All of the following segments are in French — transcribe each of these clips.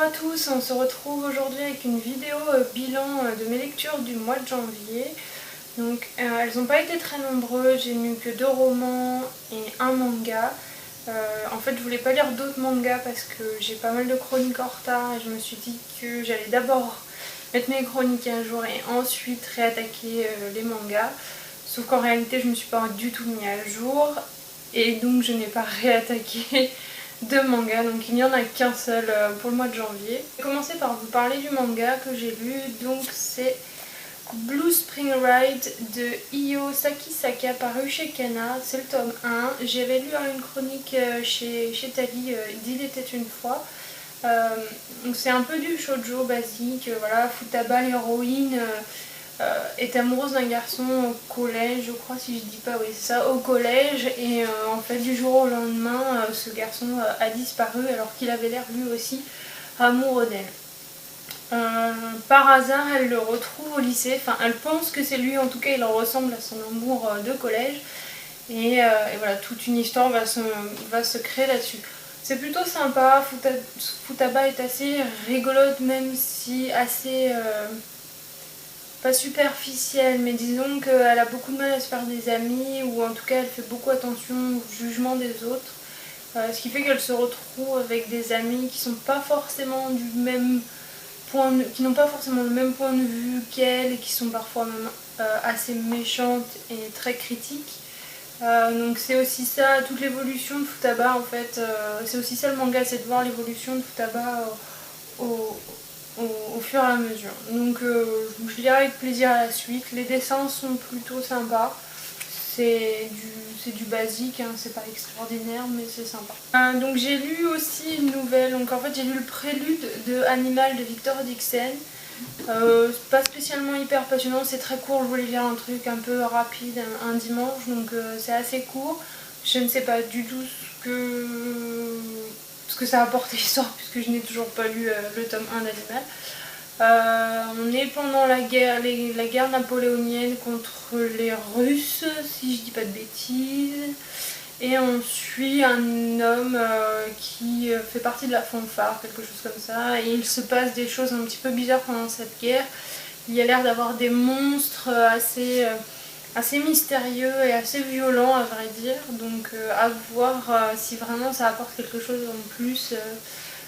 à tous, on se retrouve aujourd'hui avec une vidéo bilan de mes lectures du mois de janvier. Donc elles n'ont pas été très nombreuses, j'ai lu que 2 romans et un manga. En fait je voulais pas lire d'autres mangas parce que j'ai pas mal de chroniques en retard et je me suis dit que j'allais d'abord mettre mes chroniques à jour et ensuite réattaquer les mangas. Sauf qu'en réalité je me suis pas du tout mis à jour et donc je n'ai pas réattaqué de manga, donc il n'y en a qu'un seul pour le mois de janvier. Je vais commencer par vous parler du manga que j'ai lu, donc c'est Blue Spring Ride de Iyo Sakisaka paru chez Kana, c'est le tome 1. J'avais lu une chronique chez Tali, d'Il était une fois. Donc c'est un peu du shoujo basique, voilà, Futaba l'héroïne est amoureuse d'un garçon au collège, je crois, si je dis pas, oui c'est ça, au collège, et en fait du jour au lendemain ce garçon a disparu alors qu'il avait l'air lui aussi amoureux d'elle. Par hasard elle le retrouve au lycée, enfin elle pense que c'est lui, en tout cas il ressemble à son amour de collège, et voilà, toute une histoire va se créer là-dessus. C'est plutôt sympa, Futaba est assez rigolote, même si assez pas superficielle, mais disons qu'elle a beaucoup de mal à se faire des amis, ou en tout cas elle fait beaucoup attention au jugement des autres, ce qui fait qu'elle se retrouve avec des amis qui sont pas forcément du même qui n'ont pas forcément le même point de vue qu'elle, et qui sont parfois même assez méchantes et très critiques. Donc c'est aussi ça, toute l'évolution de Futaba en fait, c'est aussi ça le manga, c'est de voir l'évolution de Futaba au fur et à mesure. Donc je lirai avec plaisir à la suite. Les dessins sont plutôt sympas. C'est du basique, hein, c'est pas extraordinaire mais c'est sympa. Donc j'ai lu aussi une nouvelle, donc en fait j'ai lu le prélude de Animal de Victor Dixon. Pas spécialement hyper passionnant, c'est très court, je voulais lire un truc un peu rapide un dimanche, donc c'est assez court. Je ne sais pas du tout ce que ça a apporté l'histoire puisque je n'ai toujours pas lu le tome 1 d'Animal. On est pendant la guerre napoléonienne contre les Russes, si je dis pas de bêtises. Et on suit un homme qui fait partie de la fanfare, quelque chose comme ça. Et il se passe des choses un petit peu bizarres pendant cette guerre. Il y a l'air d'avoir des monstres assez mystérieux et assez violents à vrai dire. Donc à voir si vraiment ça apporte quelque chose en plus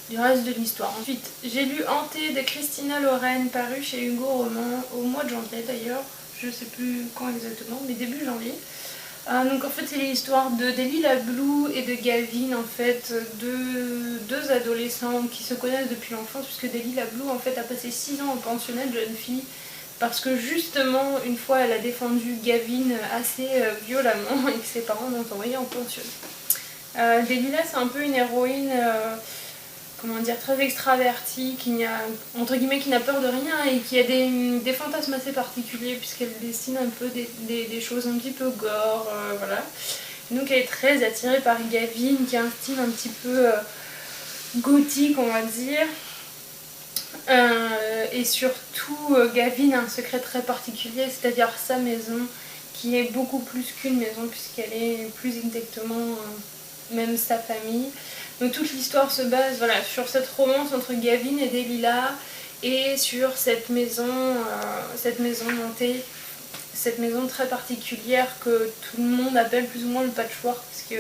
du reste de l'histoire. Ensuite, j'ai lu Hanté de Christina Loren, paru chez Hugo Roman au mois de janvier d'ailleurs. Je sais plus quand exactement, mais début janvier. Donc en fait c'est l'histoire de Delila Blue et de Gavin, en fait, deux adolescents qui se connaissent depuis l'enfance, puisque Delila Blue en fait a passé 6 ans en pensionnat de jeune fille parce que justement une fois elle a défendu Gavin assez violemment et que ses parents l'ont envoyée en pensionnat. Delila c'est un peu une héroïne comment dire, très extravertie, qui n'a peur de rien et qui a des fantasmes assez particuliers puisqu'elle dessine un peu des choses un petit peu gore, voilà. Donc elle est très attirée par Gavin qui a un style un petit peu gothique on va dire. Et surtout Gavin a un secret très particulier, c'est-à-dire sa maison qui est beaucoup plus qu'une maison puisqu'elle est plus exactement même sa famille. Donc toute l'histoire se base voilà, sur cette romance entre Gavin et Delila et sur cette maison hantée, cette maison très particulière que tout le monde appelle plus ou moins le patchwork, parce que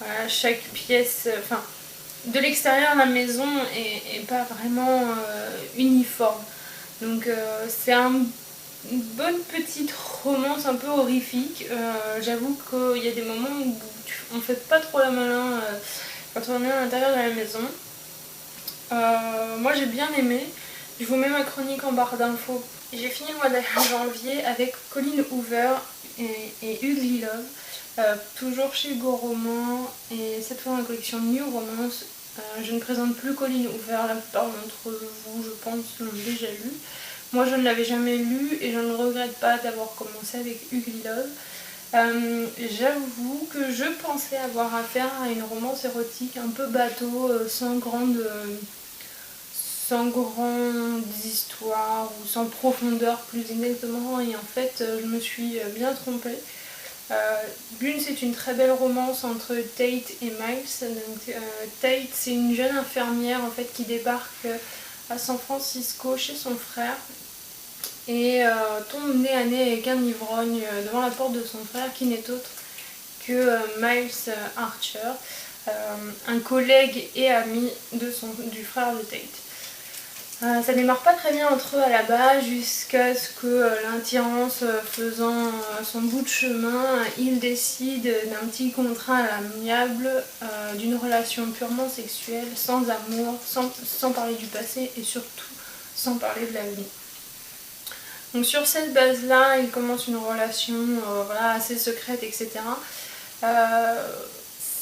voilà, chaque pièce, enfin de l'extérieur la maison est pas vraiment uniforme. Donc c'est une bonne petite romance un peu horrifique. J'avoue qu'il y a des moments où on fait pas trop la malin quand on est à l'intérieur de la maison. Moi j'ai bien aimé. Je vous mets ma chronique en barre d'infos. J'ai fini le mois de janvier avec Colleen Hoover et Ugly Love, toujours chez Go Roman, et cette fois dans la collection New Romance. Je ne présente plus Colleen Hoover, la plupart d'entre vous je pense l'ont déjà lu. Moi je ne l'avais jamais lu et je ne regrette pas d'avoir commencé avec Ugly Love. J'avoue que je pensais avoir affaire à une romance érotique un peu bateau, sans grandes histoires ou sans profondeur plus exactement, et en fait je me suis bien trompée. L'une, c'est une très belle romance entre Tate et Miles. Donc, Tate, c'est une jeune infirmière en fait qui débarque à San Francisco chez son frère et tombe nez à nez avec un ivrogne devant la porte de son frère qui n'est autre que Miles Archer, un collègue et ami du frère de Tate. Ça démarre pas très bien entre eux à la base jusqu'à ce que l'attirance faisant son bout de chemin, il décide d'un petit contrat à l'amiable, d'une relation purement sexuelle, sans amour, sans parler du passé et surtout sans parler de l'avenir. Donc sur cette base-là, il commence une relation voilà, assez secrète, etc.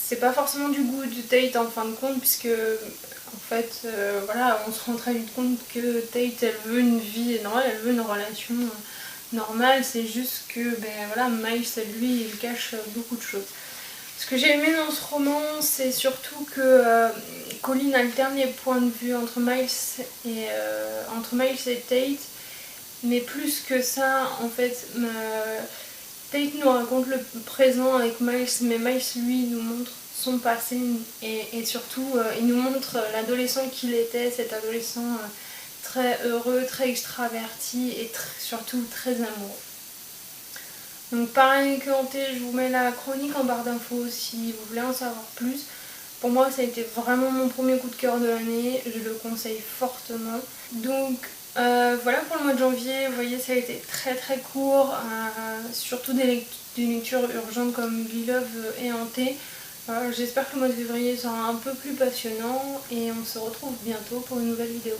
C'est pas forcément du goût de Tate en fin de compte, puisque en fait, voilà, on se rend très vite compte que Tate, elle veut une vie normale, elle veut une relation normale, c'est juste que voilà, Miles, lui, il cache beaucoup de choses. Ce que j'ai aimé dans ce roman, c'est surtout que Colin alterne les points de vue entre Miles et Tate, mais plus que ça, en fait, Tate nous raconte le présent avec Miles, mais Miles, lui, nous montre son passé et surtout, il nous montre l'adolescent qu'il était, cet adolescent très heureux, très extraverti et surtout très amoureux. Donc pareil que Hanté, je vous mets la chronique en barre d'infos si vous voulez en savoir plus. Pour moi, ça a été vraiment mon premier coup de cœur de l'année, je le conseille fortement. Donc voilà pour le mois de janvier, vous voyez, ça a été très très court, surtout des lectures urgentes comme Beloved et Hanté. J'espère que le mois de février sera un peu plus passionnant et on se retrouve bientôt pour une nouvelle vidéo.